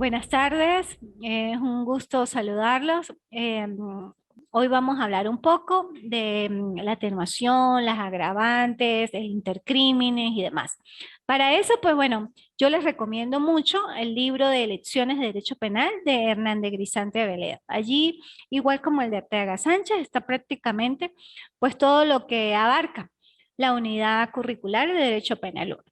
Buenas tardes, es un gusto saludarlos. Hoy vamos a hablar un poco de la atenuación, las agravantes, el intercrímenes y demás. Para eso, pues bueno, yo les recomiendo mucho el libro de Lecciones de Derecho Penal de Hernández Grisante Veleda. Allí, igual como el de Arteaga Sánchez, está prácticamente pues todo lo que abarca la unidad curricular de Derecho Penal 1.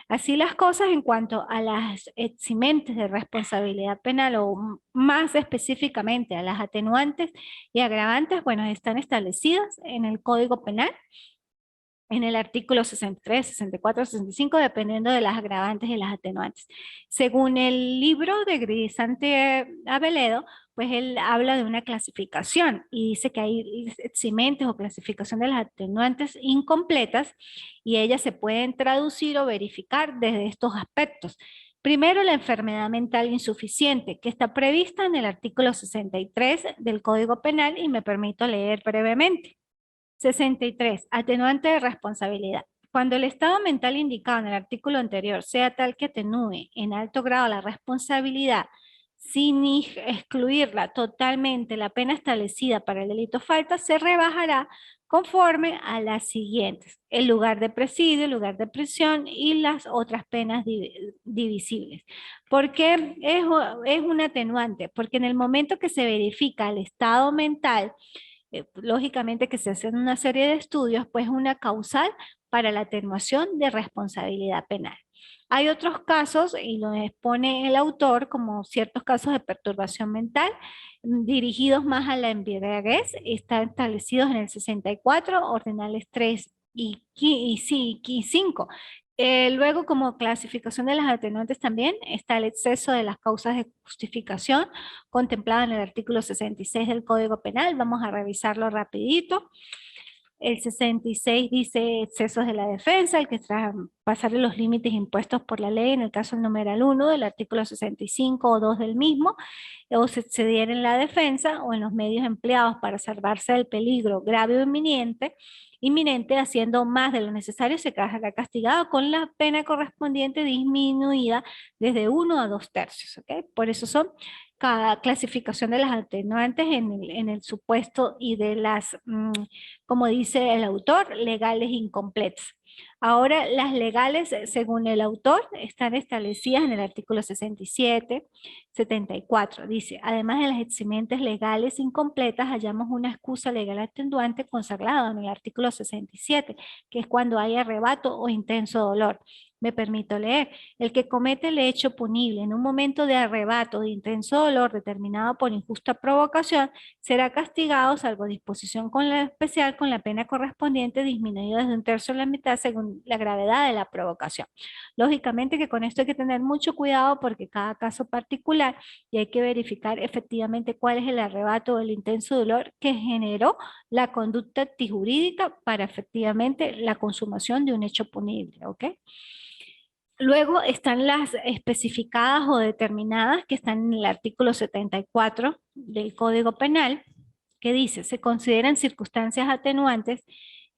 Así las cosas en cuanto a las eximentes de responsabilidad penal o más específicamente a las atenuantes y agravantes, bueno, están establecidas en el Código Penal, en el artículo 63, 64, 65, dependiendo de las agravantes y las atenuantes. Según el libro de Grisante Aveledo, pues él habla de una clasificación y dice que hay eximentes o clasificación de las atenuantes incompletas y ellas se pueden traducir o verificar desde estos aspectos. Primero, la enfermedad mental insuficiente, que está prevista en el artículo 63 del Código Penal y me permito leer brevemente. 63. Atenuante de responsabilidad. Cuando el estado mental indicado en el artículo anterior sea tal que atenúe en alto grado la responsabilidad sin excluirla totalmente la pena establecida para el delito falta, se rebajará conforme a las siguientes: el lugar de presidio, el lugar de prisión y las otras penas divisibles. ¿Por qué es un atenuante? Porque en el momento que se verifica el estado mental, lógicamente que se hacen una serie de estudios, pues una causal para la atenuación de responsabilidad penal. Hay otros casos, y lo expone el autor, como ciertos casos de perturbación mental, dirigidos más a la embriaguez, están establecidos en el 64, ordenales 3 y 5. Luego, como clasificación de las atenuantes también, está el exceso de las causas de justificación, contemplado en el artículo 66 del Código Penal. Vamos a revisarlo rapidito. El 66 dice excesos de la defensa, el que traspasar los límites impuestos por la ley, en el caso del numeral 1 del artículo 65 o 2 del mismo, o se excediera en la defensa o en los medios empleados para salvarse del peligro grave o inminente, haciendo más de lo necesario, se quedará castigado con la pena correspondiente disminuida desde 1 a 2 tercios. ¿Okay? Por eso son cada clasificación de las atenuantes en el supuesto y de las, como dice el autor, legales incompletas. Ahora, las legales, según el autor, están establecidas en el artículo 67, 74. Dice, además de las eximentes legales incompletas, hallamos una excusa legal atenuante consagrada en el artículo 67, que es cuando hay arrebato o intenso dolor. Me permito leer: el que comete el hecho punible en un momento de arrebato de intenso dolor determinado por injusta provocación será castigado, salvo disposición con la especial, con la pena correspondiente disminuida desde un tercio a la mitad según la gravedad de la provocación. Lógicamente que con esto hay que tener mucho cuidado porque cada caso particular y hay que verificar efectivamente cuál es el arrebato o el intenso dolor que generó la conducta antijurídica para efectivamente la consumación de un hecho punible, ¿ok? Luego están las especificadas o determinadas que están en el artículo 74 del Código Penal, que dice, se consideran circunstancias atenuantes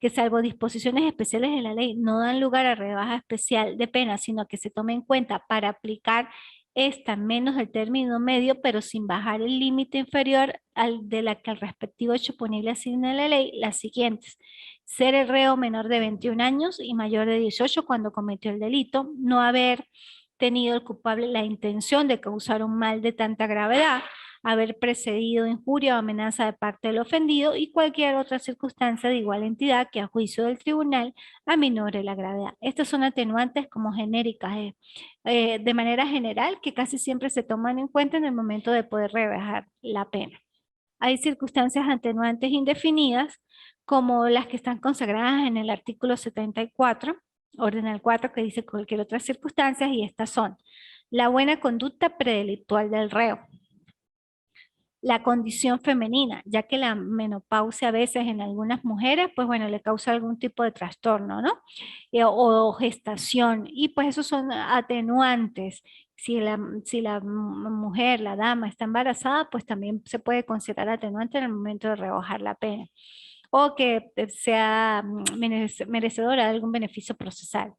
que salvo disposiciones especiales de la ley no dan lugar a rebaja especial de pena, sino que se tome en cuenta para aplicar esta menos del término medio, pero sin bajar el límite inferior al de la que el respectivo hecho punible asigna la ley, las siguientes: ser el reo menor de 21 años y mayor de 18 cuando cometió el delito, no haber tenido el culpable la intención de causar un mal de tanta gravedad, haber precedido injuria o amenaza de parte del ofendido y cualquier otra circunstancia de igual entidad que a juicio del tribunal aminore la gravedad. Estas son atenuantes como genéricas, de manera general, que casi siempre se toman en cuenta en el momento de poder rebajar la pena. Hay circunstancias atenuantes indefinidas, como las que están consagradas en el artículo 74, ordenal 4, que dice cualquier otra circunstancia, y estas son: la buena conducta predelictual del reo, la condición femenina, ya que la menopausia a veces en algunas mujeres, pues bueno, le causa algún tipo de trastorno, ¿no? O gestación, y pues esos son atenuantes. Si la mujer, la dama está embarazada, pues también se puede considerar atenuante en el momento de rebajar la pena. O que sea merecedora de algún beneficio procesal.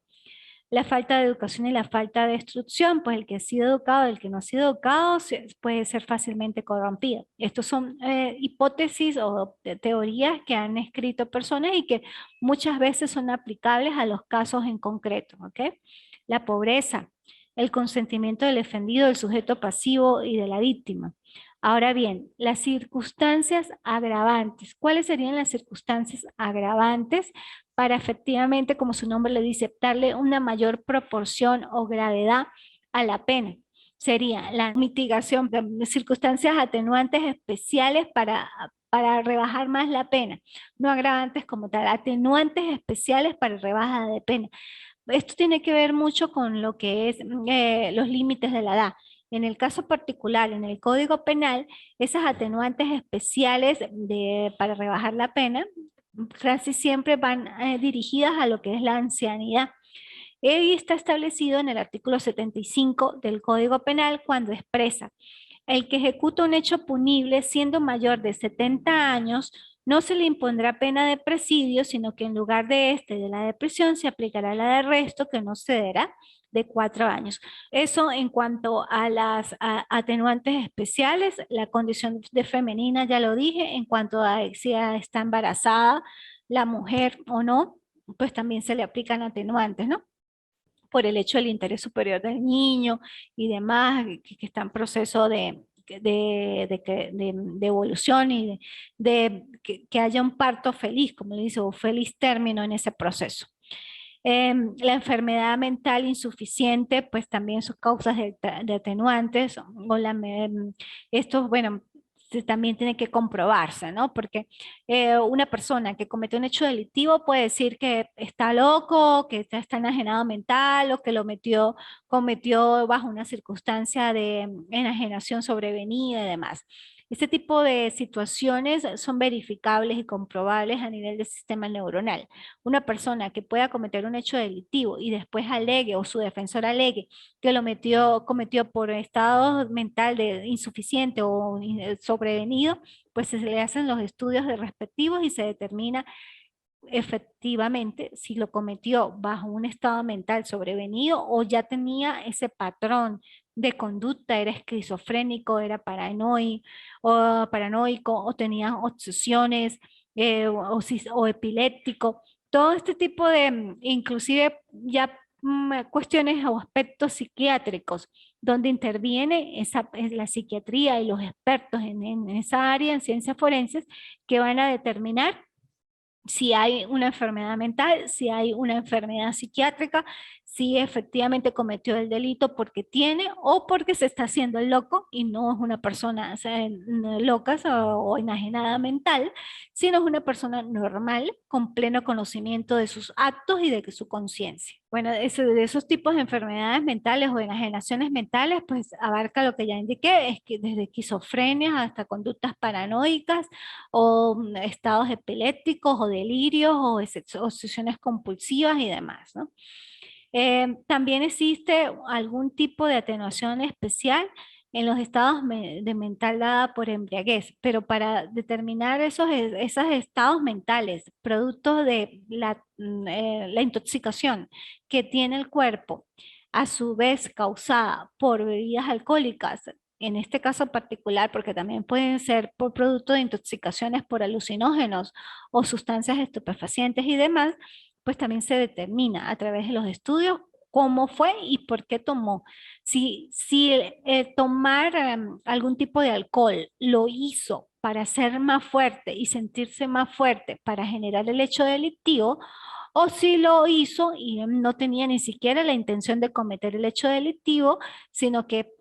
La falta de educación y la falta de instrucción, pues el que ha sido educado, el que no ha sido educado, puede ser fácilmente corrompido. Estos son hipótesis o teorías que han escrito personas y que muchas veces son aplicables a los casos en concreto, ¿ok? La pobreza, el consentimiento del defendido, del sujeto pasivo y de la víctima. Ahora bien, las circunstancias agravantes. ¿Cuáles serían las circunstancias agravantes para efectivamente, como su nombre le dice, darle una mayor proporción o gravedad a la pena? Sería la mitigación de circunstancias atenuantes especiales para rebajar más la pena, no agravantes como tal, atenuantes especiales para rebaja de pena. Esto tiene que ver mucho con lo que es los límites de la edad. En el caso particular, en el Código Penal, esas atenuantes especiales para rebajar la pena casi siempre van dirigidas a lo que es la ancianidad. Y está establecido en el artículo 75 del Código Penal cuando expresa: el que ejecuta un hecho punible siendo mayor de 70 años, no se le impondrá pena de presidio, sino que en lugar de la de prisión, se aplicará la de arresto, que no cederá de 4 años. Eso en cuanto a las atenuantes especiales, la condición de femenina, ya lo dije, en cuanto a si está embarazada la mujer o no, pues también se le aplican atenuantes, ¿no? Por el hecho del interés superior del niño y demás, que está en proceso de evolución y que haya un parto feliz, como le dice, o feliz término en ese proceso. La enfermedad mental insuficiente, pues también sus causas de atenuantes, o estos, bueno, también tiene que comprobarse, ¿no? Porque una persona que comete un hecho delictivo puede decir que está loco, que está enajenado mental o que cometió bajo una circunstancia de enajenación sobrevenida y demás. Este tipo de situaciones son verificables y comprobables a nivel del sistema neuronal. Una persona que pueda cometer un hecho delictivo y después alegue o su defensor alegue que cometió por estado mental insuficiente o sobrevenido, pues se le hacen los estudios de respectivos y se determina efectivamente si lo cometió bajo un estado mental sobrevenido o ya tenía ese patrón de conducta, era esquizofrénico, era paranoico o tenía obsesiones o epiléptico. Todo este tipo de, inclusive ya cuestiones o aspectos psiquiátricos, donde interviene es la psiquiatría y los expertos en esa área, en ciencias forenses, que van a determinar si hay una enfermedad mental, si hay una enfermedad psiquiátrica, si efectivamente cometió el delito porque tiene o porque se está haciendo el loco y no es una persona, o sea, loca o enajenada mental, sino es una persona normal con pleno conocimiento de sus actos y de su conciencia. Bueno, de esos tipos de enfermedades mentales o enajenaciones mentales, pues abarca lo que ya indiqué, es que desde esquizofrenia hasta conductas paranoicas, o estados epilépticos o delirios o obsesiones compulsivas y demás, ¿no? También existe algún tipo de atenuación especial en los estados de mental dada por embriaguez, pero para determinar esos estados mentales, producto de la intoxicación que tiene el cuerpo, a su vez causada por bebidas alcohólicas, en este caso particular, porque también pueden ser por producto de intoxicaciones por alucinógenos o sustancias estupefacientes y demás, pues también se determina a través de los estudios cómo fue y por qué tomó. Si tomar algún tipo de alcohol lo hizo para ser más fuerte y sentirse más fuerte para generar el hecho delictivo, o si lo hizo y no tenía ni siquiera la intención de cometer el hecho delictivo, sino que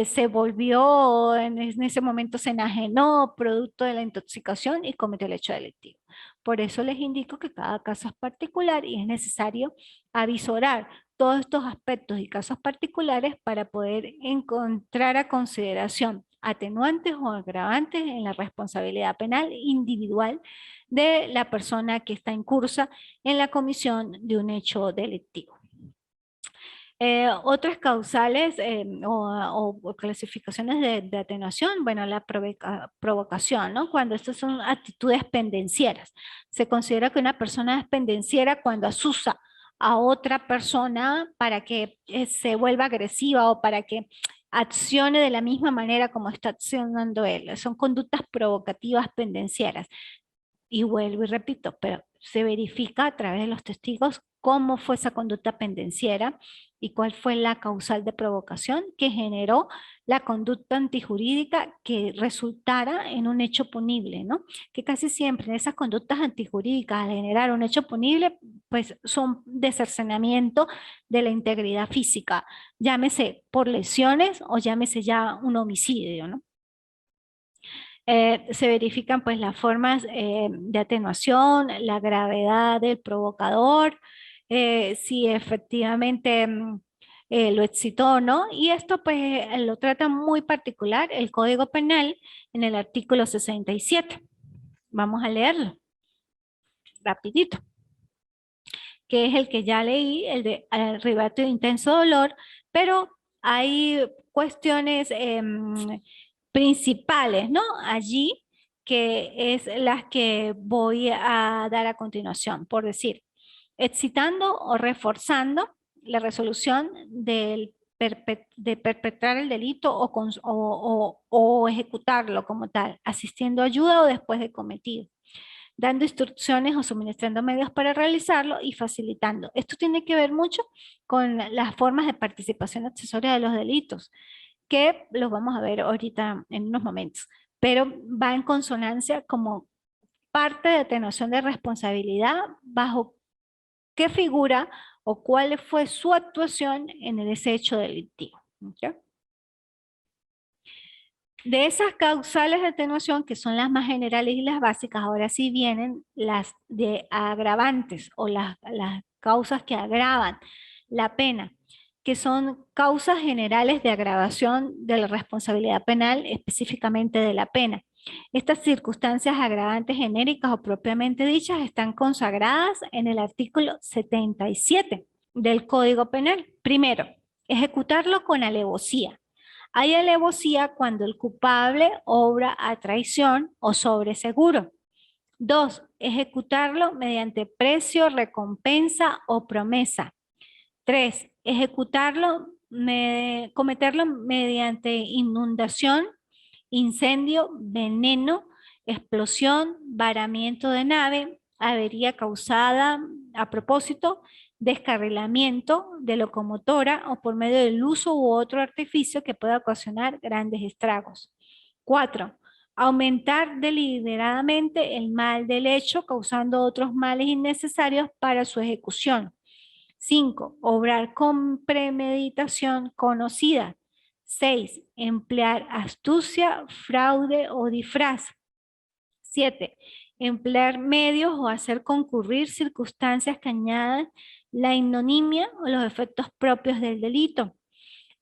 se volvió, en ese momento se enajenó producto de la intoxicación y cometió el hecho delictivo. Por eso les indico que cada caso es particular y es necesario avisorar todos estos aspectos y casos particulares para poder encontrar a consideración atenuantes o agravantes en la responsabilidad penal individual de la persona que está en cursa en la comisión de un hecho delictivo. Otras causales o clasificaciones de atenuación, bueno, la provocación, ¿no? Cuando estas son actitudes pendencieras. Se considera que una persona es pendenciera cuando asusa a otra persona para que se vuelva agresiva o para que accione de la misma manera como está accionando él. Son conductas provocativas pendencieras. Y vuelvo y repito, pero se verifica a través de los testigos cómo fue esa conducta pendenciera y cuál fue la causal de provocación que generó la conducta antijurídica que resultara en un hecho punible, ¿no? Que casi siempre en esas conductas antijurídicas al generar un hecho punible, pues son de cercenamiento de la integridad física, llámese por lesiones o llámese ya un homicidio, ¿no? Se verifican pues las formas de atenuación, la gravedad del provocador, si efectivamente lo excitó o no, y esto pues lo trata muy particular el Código Penal en el artículo 67. Vamos a leerlo rapidito, que es el que ya leí, el de arrebato de intenso dolor, pero hay cuestiones principales, ¿no? Allí, que es las que voy a dar a continuación, por decir, excitando o reforzando la resolución de perpetrar el delito o ejecutarlo como tal, asistiendo ayuda o después de cometido, dando instrucciones o suministrando medios para realizarlo y facilitando. Esto tiene que ver mucho con las formas de participación accesoria de los delitos, que los vamos a ver ahorita en unos momentos, pero va en consonancia como parte de atenuación de responsabilidad bajo qué figura o cuál fue su actuación en ese hecho delictivo. ¿Okay? De esas causales de atenuación, que son las más generales y las básicas, ahora sí vienen las de agravantes o las causas que agravan la pena, que son causas generales de agravación de la responsabilidad penal, específicamente de la pena. Estas circunstancias agravantes genéricas o propiamente dichas están consagradas en el artículo 77 del Código Penal. Primero, ejecutarlo con alevosía. Hay alevosía cuando el culpable obra a traición o sobre seguro. 2. Ejecutarlo mediante precio, recompensa o promesa. 3. Cometerlo mediante inundación, incendio, veneno, explosión, varamiento de nave, avería causada a propósito, descarrilamiento de locomotora o por medio del uso u otro artificio que pueda ocasionar grandes estragos. 4. Aumentar deliberadamente el mal del hecho causando otros males innecesarios para su ejecución. 5. Obrar con premeditación conocida. 6. Emplear astucia, fraude o disfraz. 7. Emplear medios o hacer concurrir circunstancias que añadan la ignominia o los efectos propios del delito.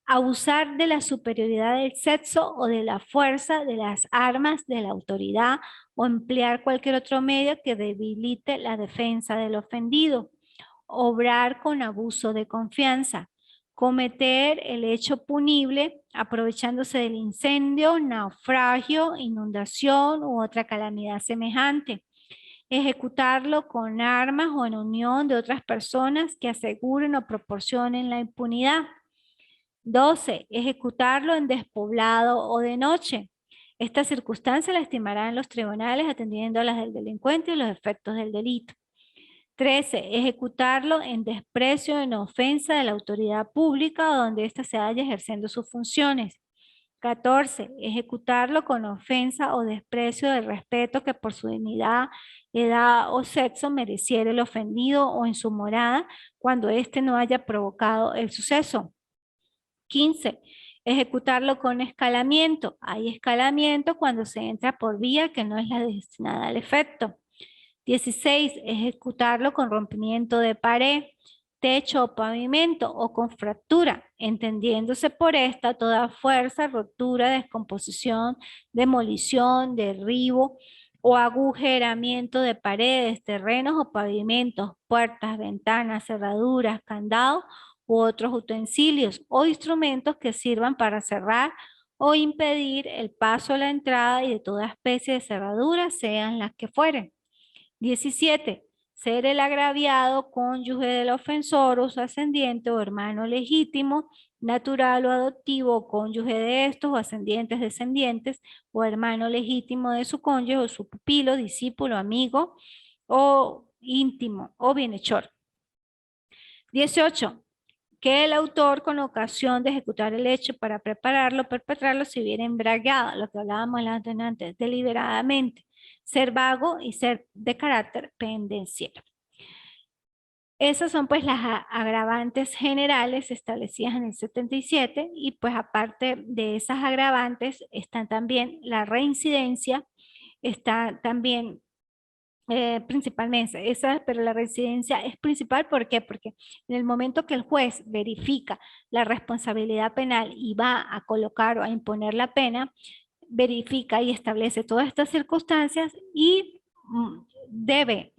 Abusar de la superioridad del sexo o de la fuerza, de las armas, de la autoridad o emplear cualquier otro medio que debilite la defensa del ofendido. Obrar con abuso de confianza. Cometer el hecho punible aprovechándose del incendio, naufragio, inundación u otra calamidad semejante. Ejecutarlo con armas o en unión de otras personas que aseguren o proporcionen la impunidad. 12. Ejecutarlo en despoblado o de noche. Esta circunstancia la estimarán los tribunales atendiendo a las del delincuente y los efectos del delito. 13. Ejecutarlo en desprecio, en ofensa de la autoridad pública o donde ésta se haya ejerciendo sus funciones. 14. Ejecutarlo con ofensa o desprecio del respeto que por su dignidad, edad o sexo mereciera el ofendido o en su morada cuando éste no haya provocado el suceso. 15. Ejecutarlo con escalamiento. Hay escalamiento cuando se entra por vía que no es la destinada al efecto. 16. Ejecutarlo con rompimiento de pared, techo o pavimento o con fractura, entendiéndose por esta toda fuerza, rotura, descomposición, demolición, derribo o agujeramiento de paredes, terrenos o pavimentos, puertas, ventanas, cerraduras, candados u otros utensilios o instrumentos que sirvan para cerrar o impedir el paso a la entrada y de toda especie de cerraduras, sean las que fueren. 17. ser el agraviado, cónyuge del ofensor o su ascendiente o hermano legítimo, natural o adoptivo, cónyuge de estos o ascendientes, descendientes, o hermano legítimo de su cónyuge o su pupilo, discípulo, amigo o íntimo o bienhechor. 18. Que el autor con ocasión de ejecutar el hecho para prepararlo, perpetrarlo, se hubiera embriagado, lo que hablábamos antes, deliberadamente, ser vago y ser de carácter pendenciero. Esas son pues las agravantes generales establecidas en el 77 y pues aparte de esas agravantes están también la reincidencia, está también principalmente esa, pero la reincidencia es principal. ¿Por qué? Porque en el momento que el juez verifica la responsabilidad penal y va a colocar o a imponer la pena, verifica y establece todas estas circunstancias y debe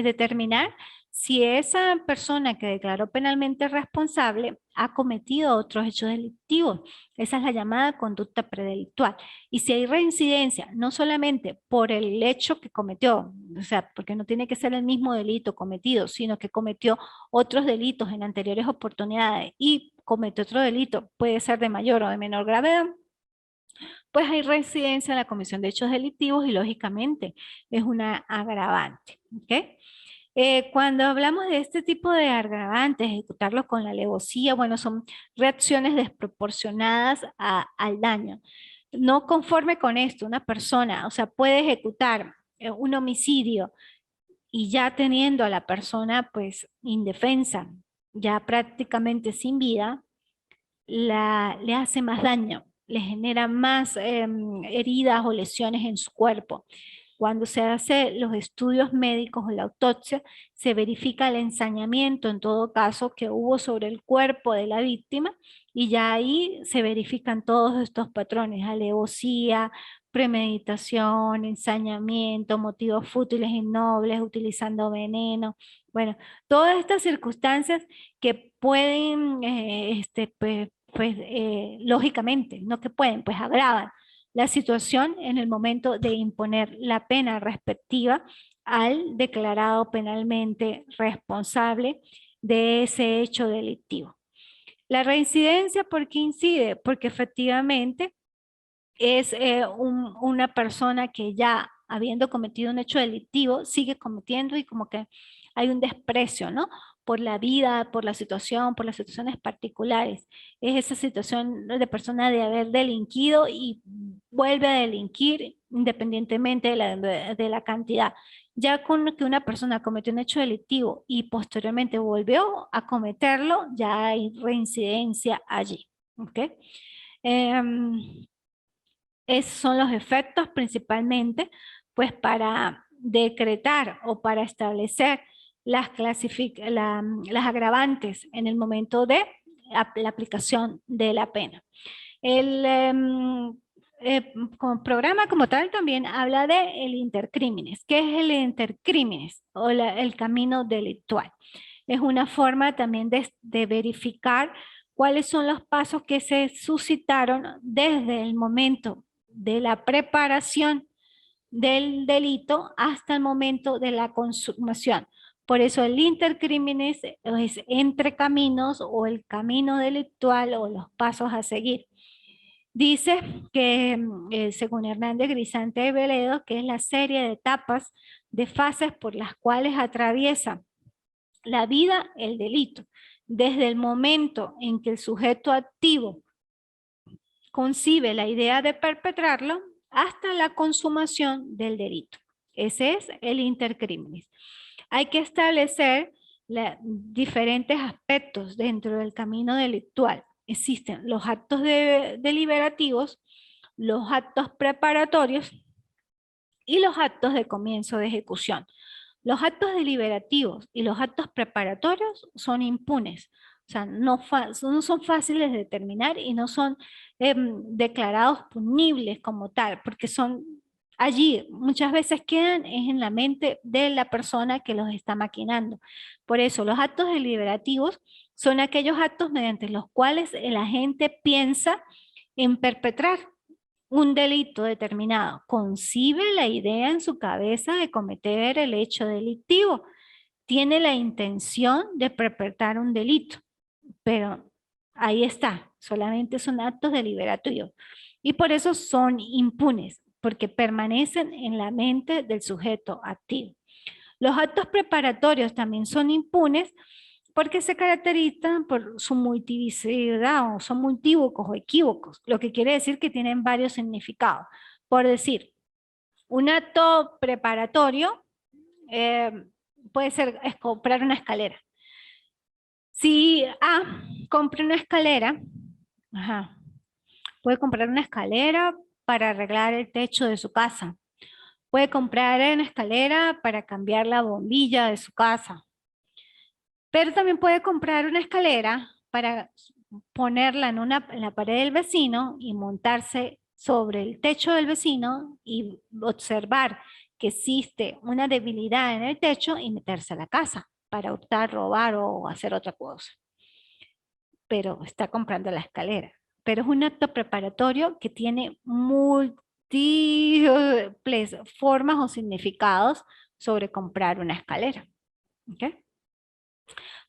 determinar si esa persona que declaró penalmente responsable ha cometido otros hechos delictivos. Esa es la llamada conducta predelictual. Y si hay reincidencia, no solamente por el hecho que cometió, o sea, porque no tiene que ser el mismo delito cometido, sino que cometió otros delitos en anteriores oportunidades y cometió otro delito, puede ser de mayor o de menor gravedad, pues hay reincidencia en la comisión de hechos delictivos y lógicamente es una agravante. ¿Okay? Cuando hablamos de este tipo de agravantes, ejecutarlos con la alevosía, bueno, son reacciones desproporcionadas al daño. No conforme con esto, una persona, o sea, puede ejecutar un homicidio y ya teniendo a la persona pues indefensa, ya prácticamente sin vida, le hace más daño, le genera más heridas o lesiones en su cuerpo. Cuando se hacen los estudios médicos o la autopsia, se verifica el ensañamiento en todo caso que hubo sobre el cuerpo de la víctima y ya ahí se verifican todos estos patrones: alevosía, premeditación, ensañamiento, motivos fútiles y nobles, utilizando veneno. Bueno, todas estas circunstancias que pueden, lógicamente, no que pueden, pues agravan la situación en el momento de imponer la pena respectiva al declarado penalmente responsable de ese hecho delictivo. La reincidencia, ¿por qué incide? Porque efectivamente es una persona que ya habiendo cometido un hecho delictivo sigue cometiendo y como que hay un desprecio, ¿no? Por la vida, por la situación, por las situaciones particulares. Es esa situación de persona de haber delinquido y vuelve a delinquir independientemente de la cantidad. Ya con que una persona cometió un hecho delictivo y posteriormente volvió a cometerlo, ya hay reincidencia allí. ¿Ok? Esos son los efectos principalmente, pues para decretar o para establecer las agravantes en el momento de la aplicación de la pena. El como programa como tal también habla de el intercrímenes. ¿Qué es el intercrímenes o el camino delictual? Es una forma también de verificar cuáles son los pasos que se suscitaron desde el momento de la preparación del delito hasta el momento de la consumación. Por eso el intercrímenes es entre caminos o el camino delictual o los pasos a seguir. Dice que, según Hernández Grisante de Veledo, que es la serie de etapas de fases por las cuales atraviesa la vida el delito, desde el momento en que el sujeto activo concibe la idea de perpetrarlo hasta la consumación del delito. Ese es el intercrímenes. Hay que establecer diferentes aspectos dentro del camino delictual. Existen los actos deliberativos, los actos preparatorios y los actos de comienzo de ejecución. Los actos deliberativos y los actos preparatorios son impunes, o sea, no son fáciles de determinar y no son declarados punibles como tal, porque son allí, muchas veces quedan en la mente de la persona que los está maquinando. Por eso, los actos deliberativos son aquellos actos mediante los cuales el agente piensa en perpetrar un delito determinado, concibe la idea en su cabeza de cometer el hecho delictivo tiene la intención de perpetrar un delito, pero ahí está, solamente son actos deliberativos. Y por eso son impunes, porque permanecen en la mente del sujeto activo. Los actos preparatorios también son impunes porque se caracterizan por su multiplicidad o son multívocos o equívocos, lo que quiere decir que tienen varios significados. Por decir, un acto preparatorio puede ser es comprar una escalera. Si A compra una escalera, ajá, puede comprar una escalera para arreglar el techo de su casa. Puede comprar una escalera para cambiar la bombilla de su casa. Pero también puede comprar una escalera para ponerla en la pared del vecino y montarse sobre el techo del vecino y observar que existe una debilidad en el techo y meterse a la casa para optar, robar o hacer otra cosa. Pero está comprando la escalera. Pero es un acto preparatorio que tiene múltiples formas o significados sobre comprar una escalera. ¿Okay?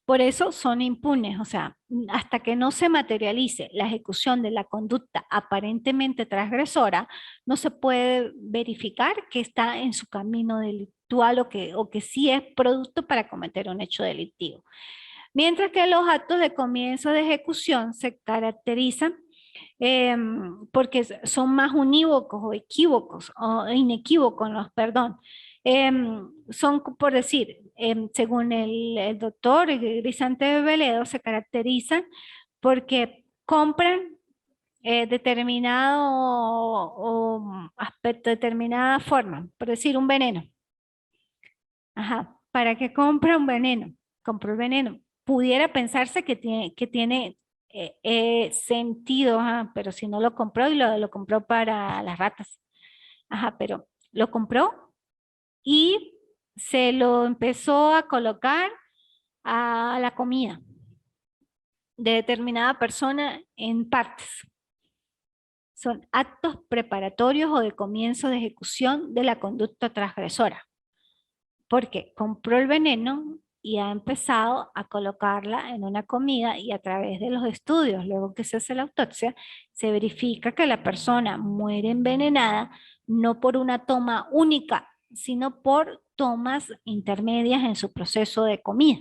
Por eso son impunes, o sea, hasta que no se materialice la ejecución de la conducta aparentemente transgresora, no se puede verificar que está en su camino delictual o que sí es producto para cometer un hecho delictivo. Mientras que los actos de comienzo de ejecución se caracterizan porque son más unívocos o equívocos, o inequívocos, perdón. Son, por decir, según el doctor Grisante Veledo, se caracterizan porque compran determinado aspecto, determinada forma, por decir, un veneno. Ajá, ¿para qué compra un veneno? Compró el veneno. Pudiera pensarse que tiene sentido, ajá, pero si no lo compró y lo compró para las ratas. Ajá, pero lo compró y se lo empezó a colocar a la comida de determinada persona en partes. Son actos preparatorios o de comienzo de ejecución de la conducta transgresora. Porque compró el veneno y ha empezado a colocarla en una comida y a través de los estudios, luego que se hace la autopsia, se verifica que la persona muere envenenada no por una toma única, sino por tomas intermedias en su proceso de comida.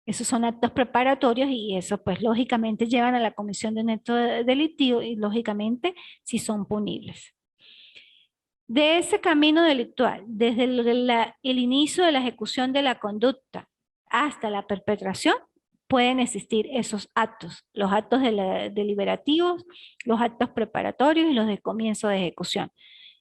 Esos son actos preparatorios y eso pues lógicamente llevan a la comisión de un acto delictivo y lógicamente sí son punibles. De ese camino delictual, desde el inicio de la ejecución de la conducta hasta la perpetración, pueden existir esos actos, los actos deliberativos, los actos preparatorios y los de comienzo de ejecución.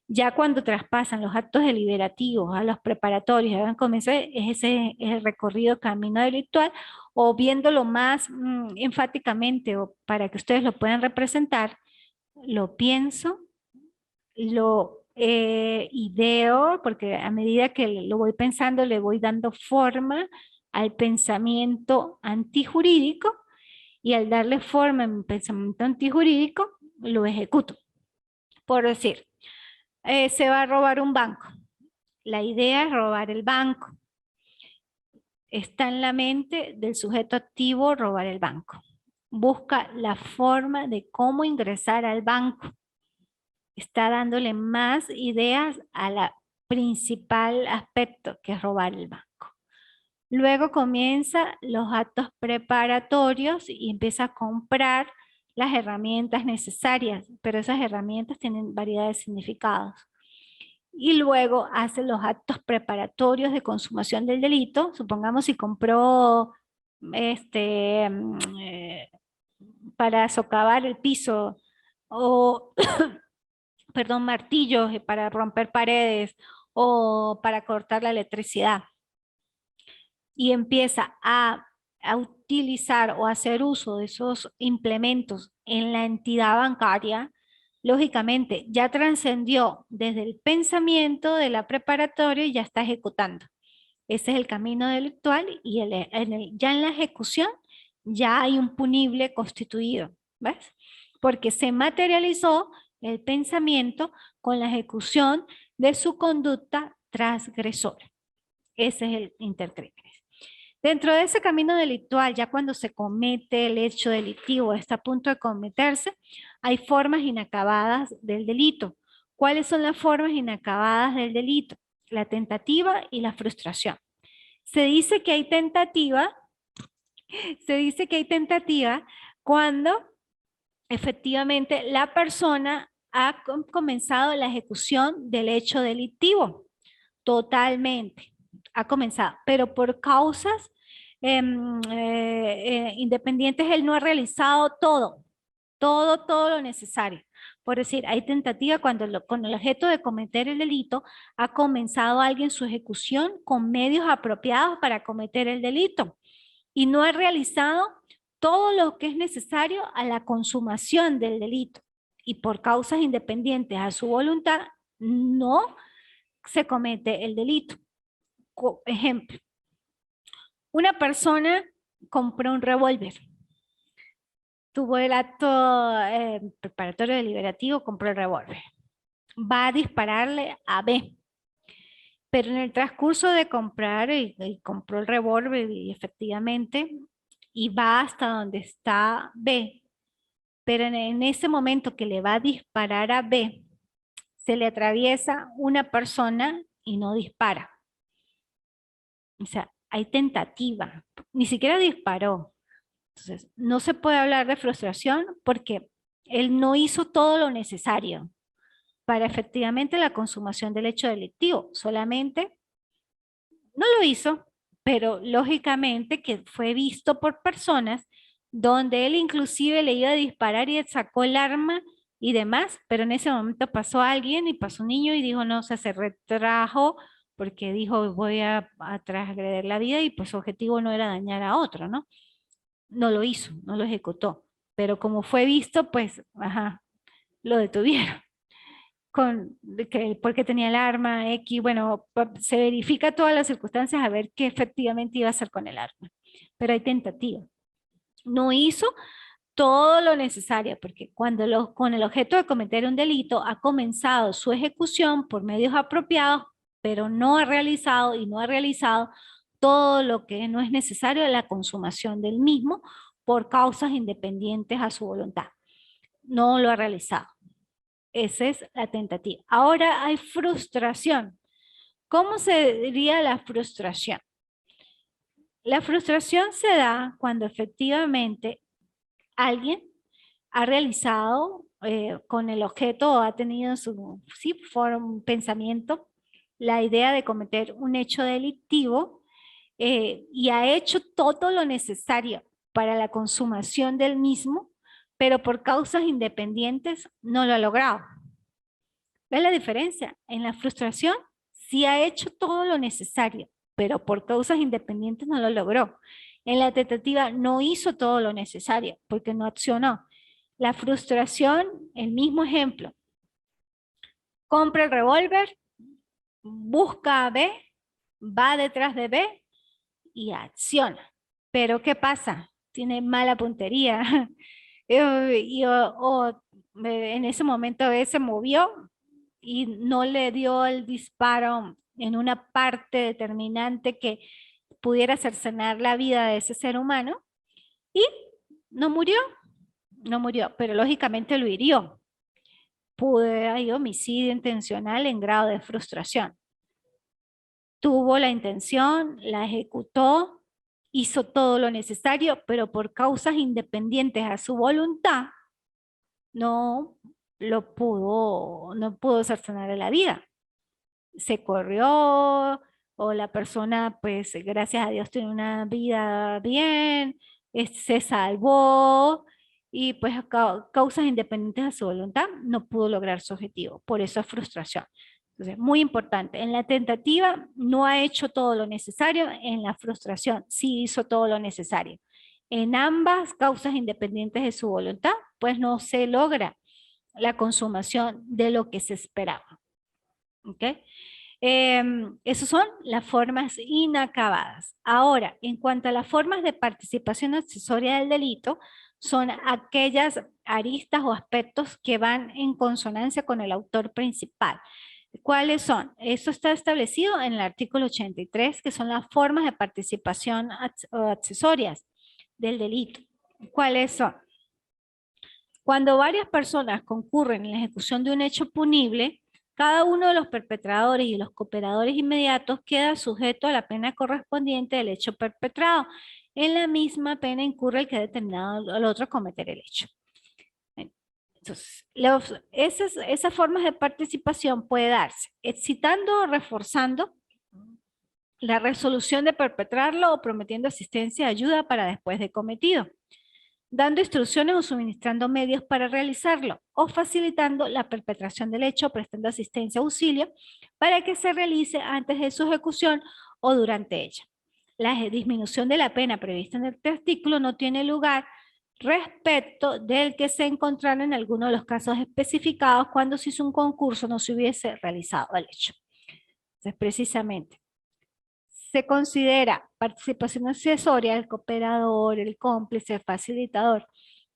Ya cuando traspasan los actos deliberativos a los preparatorios, a comienzo, ese es el recorrido camino delictual, o viéndolo más enfáticamente o para que ustedes lo puedan representar, lo pienso, lo ideo, porque a medida que lo voy pensando le voy dando forma al pensamiento antijurídico y al darle forma a mi pensamiento antijurídico lo ejecuto. Por decir, se va a robar un banco. La idea es robar el banco. Está en la mente del sujeto activo robar el banco. Busca la forma de cómo ingresar al banco. Está dándole más ideas a la principal aspecto que es robar el banco. Luego comienza los actos preparatorios y empieza a comprar las herramientas necesarias, pero esas herramientas tienen variedad de significados. Y luego hace los actos preparatorios de consumación del delito. Supongamos si compró para socavar el piso o perdón, martillos para romper paredes o para cortar la electricidad. Y empieza a utilizar o hacer uso de esos implementos en la entidad bancaria, lógicamente ya trascendió desde el pensamiento de la preparatoria y ya está ejecutando. Ese es el camino delictual y ya en la ejecución ya hay un punible constituido, ¿ves? Porque se materializó el pensamiento con la ejecución de su conducta transgresora. Ese es el intercrímenes. Dentro de ese camino delictual, ya cuando se comete el hecho delictivo, está a punto de cometerse, hay formas inacabadas del delito. ¿Cuáles son las formas inacabadas del delito? La tentativa y la frustración. Se dice que hay tentativa, cuando efectivamente la persona ha comenzado la ejecución del hecho delictivo. Totalmente. Ha comenzado, pero por causas independientes, él no ha realizado todo lo necesario. Por decir, hay tentativa cuando con el objeto de cometer el delito ha comenzado alguien su ejecución con medios apropiados para cometer el delito y no ha realizado todo lo que es necesario a la consumación del delito y por causas independientes a su voluntad no se comete el delito. Ejemplo, una persona compró un revólver, tuvo el acto preparatorio deliberativo, compró el revólver, va a dispararle a B, pero en el transcurso de comprar y compró el revólver y efectivamente y va hasta donde está B, pero en ese momento que le va a disparar a B, se le atraviesa una persona y no dispara. O sea, hay tentativa, ni siquiera disparó. Entonces, no se puede hablar de frustración porque él no hizo todo lo necesario para efectivamente la consumación del hecho delictivo, solamente no lo hizo, pero lógicamente que fue visto por personas donde él inclusive le iba a disparar y él sacó el arma y demás, pero en ese momento pasó alguien y pasó un niño y dijo no, o sea, se retrajo porque dijo voy a transgredir la vida y pues su objetivo no era dañar a otro, ¿no? No lo hizo, no lo ejecutó, pero como fue visto, pues, ajá, lo detuvieron porque tenía el arma, X, bueno, se verifica todas las circunstancias a ver qué efectivamente iba a hacer con el arma, pero hay tentativa. No hizo todo lo necesario, porque cuando con el objeto de cometer un delito ha comenzado su ejecución por medios apropiados, pero no ha realizado y no ha realizado todo lo que no es necesario a la consumación del mismo por causas independientes a su voluntad. No lo ha realizado. Esa es la tentativa. Ahora hay frustración. ¿Cómo se diría la frustración? La frustración se da cuando efectivamente alguien ha realizado con el objeto o ha tenido su un pensamiento la idea de cometer un hecho delictivo y ha hecho todo lo necesario para la consumación del mismo, pero por causas independientes no lo ha logrado. ¿Ves la diferencia? En la frustración sí ha hecho todo lo necesario, pero por causas independientes no lo logró. En la tentativa no hizo todo lo necesario porque no accionó. La frustración, el mismo ejemplo. Compra el revólver, busca a B, va detrás de B y acciona. Pero ¿qué pasa? Tiene mala puntería. En ese momento B se movió y no le dio el disparo en una parte determinante que pudiera cercenar la vida de ese ser humano y no murió, pero lógicamente lo hirió. Hay homicidio intencional en grado de frustración. Tuvo la intención, la ejecutó, hizo todo lo necesario, pero por causas independientes a su voluntad, no pudo cercenar la vida. Se corrió o la persona, pues gracias a Dios tiene una vida bien, se salvó y pues a causas independientes de su voluntad no pudo lograr su objetivo. Por eso es frustración. Entonces, muy importante, en la tentativa no ha hecho todo lo necesario, en la frustración sí hizo todo lo necesario. En ambas causas independientes de su voluntad, pues no se logra la consumación de lo que se esperaba. ¿Ok? Esas son las formas inacabadas. Ahora, en cuanto a las formas de participación accesoria del delito, son aquellas aristas o aspectos que van en consonancia con el autor principal. ¿Cuáles son? Esto está establecido en el artículo 83, que son las formas de participación o accesorias del delito. ¿Cuáles son? Cuando varias personas concurren en la ejecución de un hecho punible, cada uno de los perpetradores y los cooperadores inmediatos queda sujeto a la pena correspondiente del hecho perpetrado. En la misma pena incurre el que ha determinado al otro cometer el hecho. Entonces, esas formas de participación puede darse excitando o reforzando la resolución de perpetrarlo o prometiendo asistencia y ayuda para después de cometido, dando instrucciones o suministrando medios para realizarlo, o facilitando la perpetración del hecho, prestando asistencia o auxilio para que se realice antes de su ejecución o durante ella. La disminución de la pena prevista en este artículo no tiene lugar respecto del que se encontrara en alguno de los casos especificados cuando se hizo un concurso no se hubiese realizado el hecho. Entonces, precisamente, se considera participación accesoria el cooperador, el cómplice, el facilitador,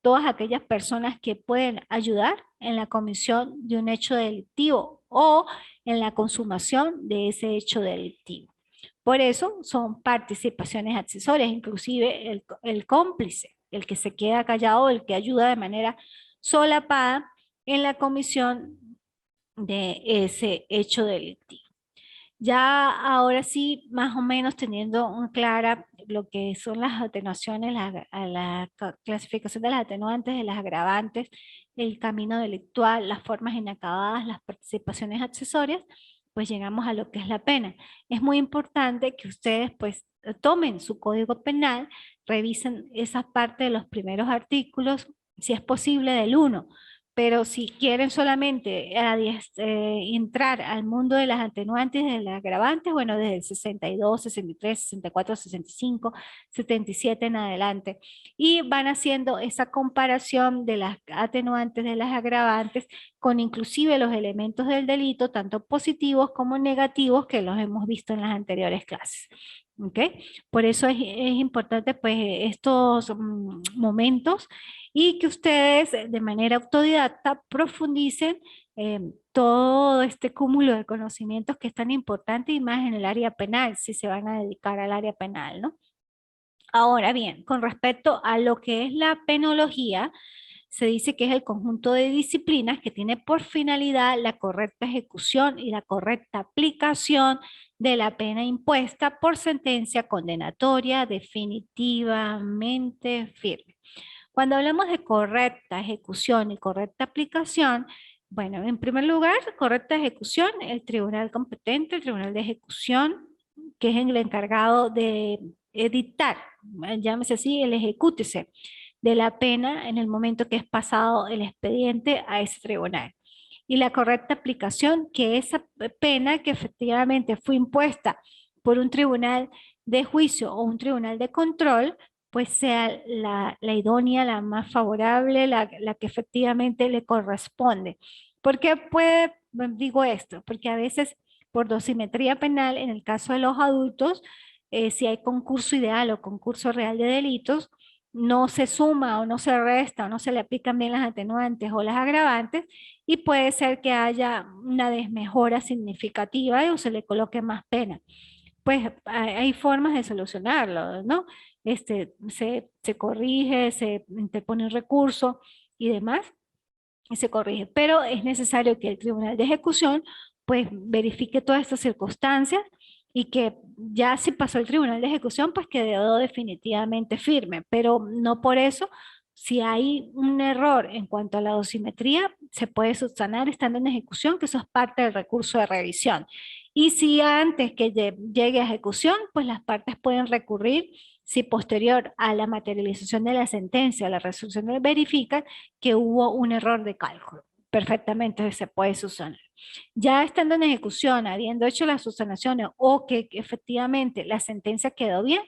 todas aquellas personas que pueden ayudar en la comisión de un hecho delictivo o en la consumación de ese hecho delictivo. Por eso son participaciones accesorias, inclusive el cómplice, el que se queda callado, el que ayuda de manera solapada en la comisión de ese hecho delictivo. Ya ahora sí, más o menos teniendo clara lo que son las atenuaciones, la clasificación de las atenuantes, de las agravantes, el camino delictual, las formas inacabadas, las participaciones accesorias, pues llegamos a lo que es la pena. Es muy importante que ustedes pues tomen su código penal, revisen esa parte de los primeros artículos, si es posible del 1, pero si quieren solamente entrar al mundo de las atenuantes y de las agravantes, bueno, desde el 62, 63, 64, 65, 77 en adelante. Y van haciendo esa comparación de las atenuantes, de las agravantes, con inclusive los elementos del delito, tanto positivos como negativos, que los hemos visto en las anteriores clases. ¿Ok? Por eso es importante pues estos momentos y que ustedes de manera autodidacta profundicen todo este cúmulo de conocimientos que es tan importante y más en el área penal, si se van a dedicar al área penal, ¿no? Ahora bien, con respecto a lo que es la penología, se dice que es el conjunto de disciplinas que tiene por finalidad la correcta ejecución y la correcta aplicación de la pena impuesta por sentencia condenatoria definitivamente firme. Cuando hablamos de correcta ejecución y correcta aplicación, bueno, en primer lugar, correcta ejecución, el tribunal competente, el tribunal de ejecución, que es el encargado de dictar, llámese así, el ejecútese de la pena en el momento que es pasado el expediente a ese tribunal. Y la correcta aplicación, que esa pena que efectivamente fue impuesta por un tribunal de juicio o un tribunal de control, pues sea la idónea, la más favorable, la que efectivamente le corresponde. ¿Por qué digo esto? Porque a veces por dosimetría penal, en el caso de los adultos, si hay concurso ideal o concurso real de delitos, no se suma o no se resta o no se le aplican bien las atenuantes o las agravantes y puede ser que haya una desmejora significativa o se le coloque más pena. Pues hay formas de solucionarlo, ¿no? Se corrige, se interpone un recurso y demás, y se corrige. Pero es necesario que el tribunal de ejecución pues verifique todas estas circunstancias y que ya si pasó el tribunal de ejecución pues quedó definitivamente firme, pero no por eso. Si hay un error en cuanto a la dosimetría, se puede subsanar estando en ejecución, que eso es parte del recurso de revisión. Y si antes que llegue a ejecución, pues las partes pueden recurrir si posterior a la materialización de la sentencia, la resolución verifican que hubo un error de cálculo. Perfectamente se puede subsanar. Ya estando en ejecución, habiendo hecho las subsanaciones o que efectivamente la sentencia quedó bien,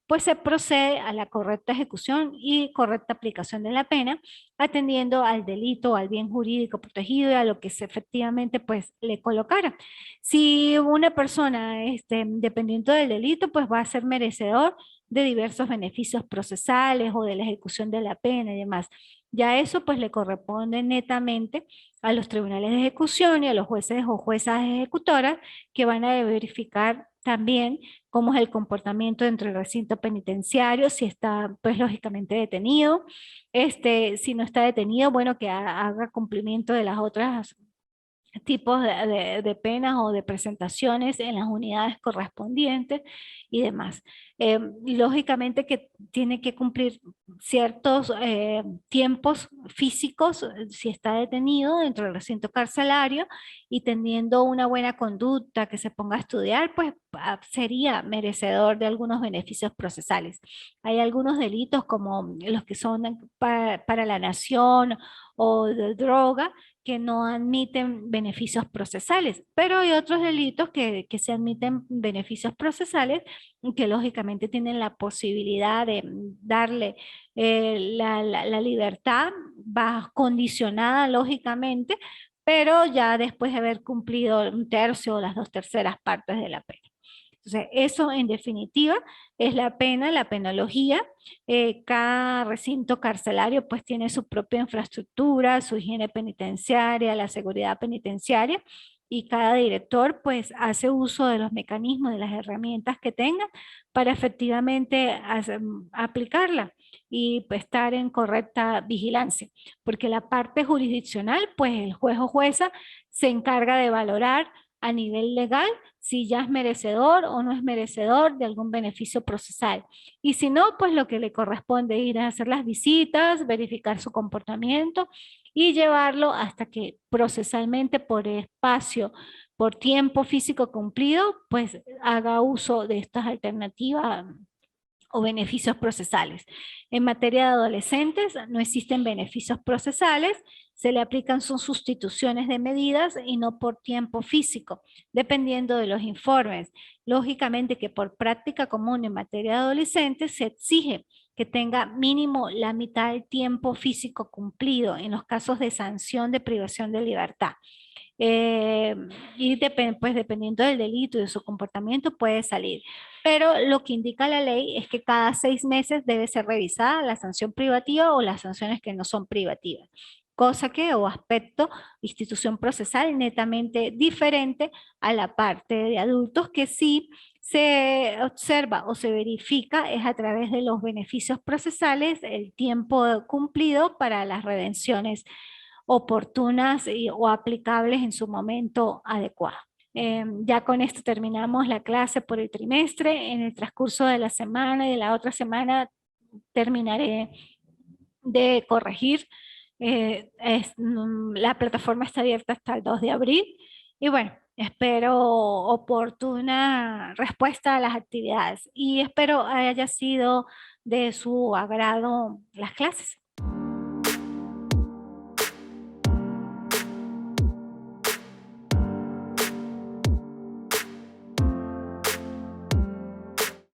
pues se procede a la correcta ejecución y correcta aplicación de la pena, atendiendo al delito, al bien jurídico protegido y a lo que se efectivamente pues le colocara. Si una persona, dependiendo del delito, pues va a ser merecedor de diversos beneficios procesales o de la ejecución de la pena y demás. Ya eso pues le corresponde netamente a los tribunales de ejecución y a los jueces o juezas ejecutoras que van a verificar también cómo es el comportamiento dentro del recinto penitenciario, si está pues lógicamente detenido, si no está detenido, bueno, que haga cumplimiento de las otras tipos de penas o de presentaciones en las unidades correspondientes y demás. Lógicamente que tiene que cumplir ciertos tiempos físicos si está detenido dentro del recinto carcelario y teniendo una buena conducta que se ponga a estudiar, pues sería merecedor de algunos beneficios procesales. Hay algunos delitos como los que son para la nación o de droga que no admiten beneficios procesales, pero hay otros delitos que se admiten beneficios procesales y que lógicamente tienen la posibilidad de darle la libertad, va condicionada lógicamente, pero ya después de haber cumplido un tercio o las dos terceras partes de la pena. Entonces, eso en definitiva es la pena, la penología. Cada recinto carcelario pues tiene su propia infraestructura, su higiene penitenciaria, la seguridad penitenciaria y cada director pues hace uso de los mecanismos, de las herramientas que tenga para efectivamente aplicarla y pues, estar en correcta vigilancia, porque la parte jurisdiccional pues el juez o jueza se encarga de valorar a nivel legal si ya es merecedor o no es merecedor de algún beneficio procesal. Y si no, pues lo que le corresponde ir a hacer las visitas, verificar su comportamiento y llevarlo hasta que procesalmente por espacio, por tiempo físico cumplido, pues haga uso de estas alternativas o beneficios procesales. En materia de adolescentes no existen beneficios procesales, se le aplican sus sustituciones de medidas y no por tiempo físico, dependiendo de los informes. Lógicamente que por práctica común en materia de adolescentes se exige que tenga mínimo la mitad del tiempo físico cumplido en los casos de sanción de privación de libertad. Eh, pues dependiendo del delito y de su comportamiento puede salir. Pero lo que indica la ley es que cada 6 meses debe ser revisada la sanción privativa o las sanciones que no son privativas. Cosa que o aspecto institución procesal netamente diferente a la parte de adultos que sí se observa o se verifica es a través de los beneficios procesales, el tiempo cumplido para las redenciones oportunas o aplicables en su momento adecuado. Ya con esto terminamos la clase por el trimestre. En el transcurso de la semana y de la otra semana terminaré de corregir. La plataforma está abierta hasta el 2 de abril y bueno, espero oportuna respuesta a las actividades y espero haya sido de su agrado las clases.